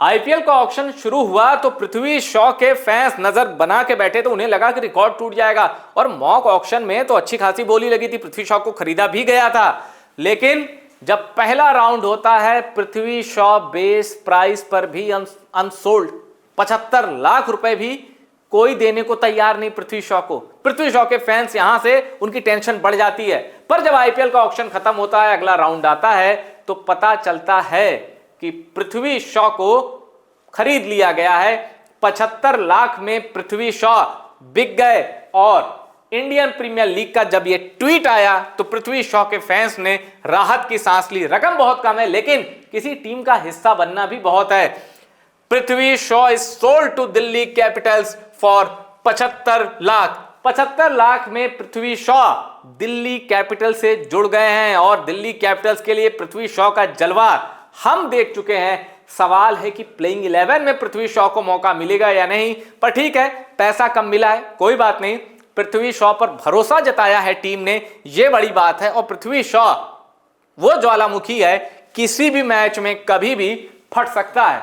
IPL का auction शुरू हुआ तो पृथ्वी शॉ के फैंस नजर बना के बैठे तो उन्हें लगा कि रिकॉर्ड टूट जाएगा और मॉक ऑक्शन में तो अच्छी खासी बोली लगी थी, पृथ्वी शॉ को खरीदा भी गया था। लेकिन जब पहला राउंड होता है पृथ्वी शॉ बेस प्राइस पर भी अनसोल्ड, 75 लाख रुपए भी कोई देने को तैयार नहीं पृथ्वी शॉ को। पृथ्वी शॉ के फैंस यहां से उनकी टेंशन बढ़ जाती है। पर जब आईपीएल का ऑक्शन खत्म होता है, अगला राउंड आता है तो पता चलता है कि पृथ्वी शॉ को खरीद लिया गया है। 75 लाख में पृथ्वी शॉ बिक गए। और इंडियन प्रीमियर लीग का जब यह ट्वीट आया तो पृथ्वी शॉ के फैंस ने राहत की सांस ली। रकम बहुत कम है लेकिन किसी टीम का हिस्सा बनना भी बहुत है। Prithvi Shaw is sold to Delhi Capitals for 75 lakh. 75 lakh में पृथ्वी शॉ दिल्ली कैपिटल से जुड़ गए हैं और दिल्ली कैपिटल्स के लिए पृथ्वी शॉ का जलवा हम देख चुके हैं। सवाल है कि प्लेइंग 11 में पृथ्वी शॉ को मौका मिलेगा या नहीं। पर ठीक है, पैसा कम मिला है, कोई बात नहीं। पृथ्वी शॉ पर भरोसा जताया है टीम ने, यह बड़ी बात है। और पृथ्वी शॉ वो ज्वालामुखी है, किसी भी मैच में कभी भी फट सकता है।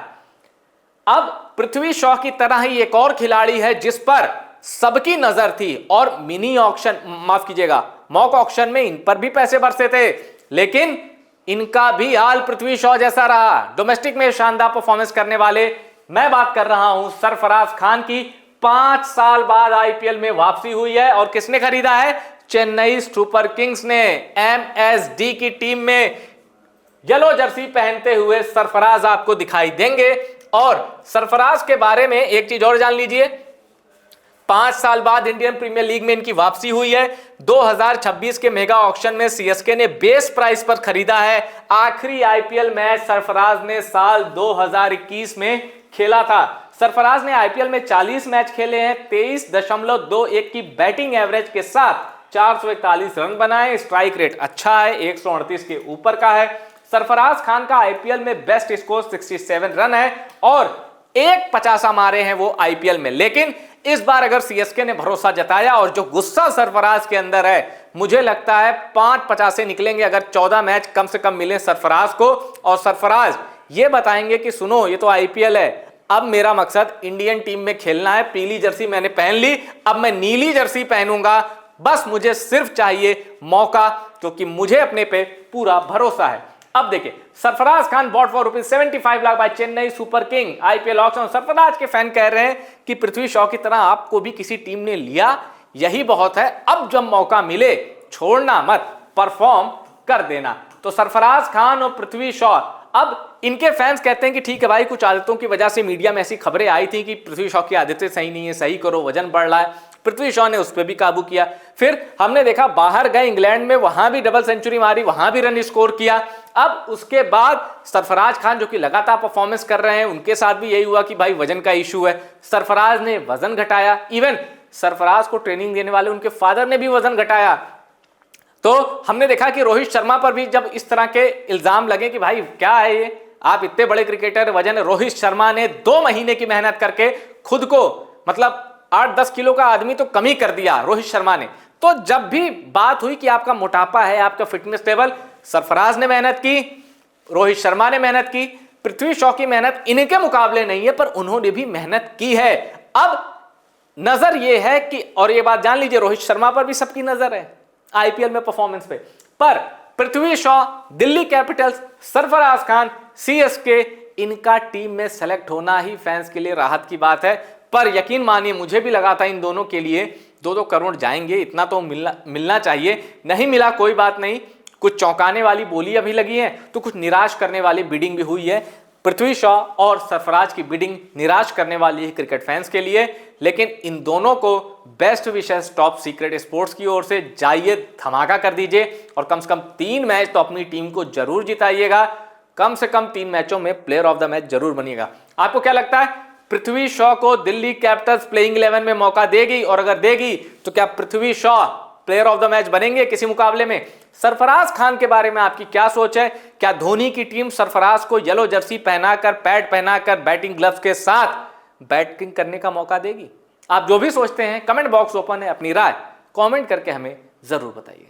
अब पृथ्वी शॉ की तरह ही एक और खिलाड़ी है जिस पर सबकी नजर थी और मिनी ऑक्शन, माफ कीजिएगा, मॉक ऑक्शन में इन पर भी पैसे बरसे थे, लेकिन इनका भी हाल पृथ्वी शॉ जैसा रहा। डोमेस्टिक में शानदार परफॉर्मेंस करने वाले, मैं बात कर रहा हूं सरफराज खान की। 5 साल बाद आईपीएल में वापसी हुई है और किसने खरीदा है? चेन्नई सुपर किंग्स ने। एमएसडी की टीम में येलो जर्सी पहनते हुए सरफराज आपको दिखाई देंगे। और सरफराज के बारे में एक चीज और जान लीजिए, 5 साल बाद इंडियन प्रीमियर लीग में इनकी वापसी हुई है। 2026 के मेगा ऑक्शन में सीएसके ने बेस प्राइस पर खरीदा है। आखिरी आईपीएल मैच सरफराज ने साल 2021 में खेला था। सरफराज ने आईपीएल में 40 मैच खेले हैं, 23.21 की बैटिंग एवरेज के साथ 441 रन बनाए। स्ट्राइक रेट अच्छा है, 138 के ऊपर का है। सरफराज खान का आईपीएल में बेस्ट स्कोर 67 रन है और एक 50 मारे हैं वो आईपीएल में। लेकिन इस बार अगर सीएसके ने भरोसा जताया और जो गुस्सा सरफराज के अंदर है, मुझे लगता है 5 50 निकलेंगे अगर 14 मैच कम से कम मिले सरफराज को। और सरफराज ये बताएंगे कि सुनो, ये तो आईपीएल है, अब मेरा मकसद इंडियन टीम में खेलना है। पीली जर्सी मैंने पहन ली, अब मैं नीली जर्सी पहनूंगा। बस मुझे सिर्फ चाहिए मौका, क्योंकि मुझे अपने पे पूरा भरोसा है। अब देखिए, Sarfaraz Khan bought for ₹75 lakh by Chennai super king IPL auction. Sarfaraz के फैन कह रहे हैं कि पृथ्वी शॉ की तरह आपको भी किसी टीम ने लिया, यही बहुत है। अब जब मौका मिले छोड़ना मत, परफॉर्म कर देना। तो सरफराज खान और पृथ्वी शॉ, अब इनके फैंस कहते हैं कि ठीक है भाई, कुछ आदतों की वजह से मीडिया में ऐसी खबरें आई थी कि पृथ्वी शॉ की आदतें सही नहीं है, सही करो, वजन बढ़ रहा है। पृथ्वी शॉ ने उस पर भी काबू किया। फिर हमने देखा बाहर गए इंग्लैंड में, वहां भी डबल सेंचुरी मारी, वहां भी रन स्कोर किया। अब उसके बाद सरफराज खान जो कि लगातार परफॉर्मेंस कर रहे हैं, उनके साथ भी यही हुआ कि भाई वजन का इशू है। सरफराज ने वजन घटाया, इवन सरफराज को ट्रेनिंग देने वाले उनके फादर ने भी वजन घटाया। तो हमने देखा कि रोहित शर्मा पर भी जब इस तरह के इल्जाम लगे कि भाई क्या है ये, आप इतने बड़े क्रिकेटर, वजन, रोहित शर्मा ने 2 महीने की मेहनत करके खुद को, मतलब 8-10 किलो का आदमी तो कम ही कर दिया रोहित शर्मा ने। तो जब भी बात हुई कि आपका मोटापा है, आपका फिटनेस लेवल, सरफराज ने मेहनत की, रोहित शर्मा ने मेहनत की। पृथ्वी शॉ की मेहनत इनके मुकाबले नहीं है, पर उन्होंने भी मेहनत की है। अब नजर यह है कि, और ये बात जान लीजिए, रोहित शर्मा पर भी सबकी नजर है आईपीएल में परफॉर्मेंस पे। पर पृथ्वी शॉ, दिल्ली कैपिटल्स, सरफराज खान, सीएसके, इनका टीम में सेलेक्ट होना ही फैंस के लिए राहत की बात है। पर यकीन मानिए, मुझे भी लगा था इन दोनों के लिए 2-2 करोड़ जाएंगे, इतना तो मिलना चाहिए। नहीं मिला, कोई बात नहीं। कुछ चौंकाने वाली बोली अभी लगी है, तो कुछ निराश करने वाली बिडिंग भी हुई है। पृथ्वी शॉ और सरफराज की बिडिंग निराश करने वाली है क्रिकेट फैंस के लिए। लेकिन इन दोनों को बेस्ट विशेष टॉप सीक्रेट स्पोर्ट्स की ओर से, जाइए धमाका कर दीजिए और कम से कम 3 मैच तो अपनी टीम को जरूर जिताइएगा। कम से कम 3 मैचों में प्लेयर ऑफ द मैच जरूर बनिएगा। आपको क्या लगता है, पृथ्वी शॉ को दिल्ली कैपिटल्स प्लेइंग 11 में मौका देगी? और अगर देगी तो क्या Prithvi Shaw player of the match बनेंगे किसी मुकाबले में? सरफराज खान के बारे में आपकी क्या सोच है? क्या धोनी की टीम सरफराज को येलो जर्सी पहनाकर, पैड पहनाकर, बैटिंग ग्लव्स के साथ बैटिंग करने का मौका देगी? आप जो भी सोचते हैं, कमेंट बॉक्स ओपन है, अपनी राय कमेंट करके हमें जरूर बताइए।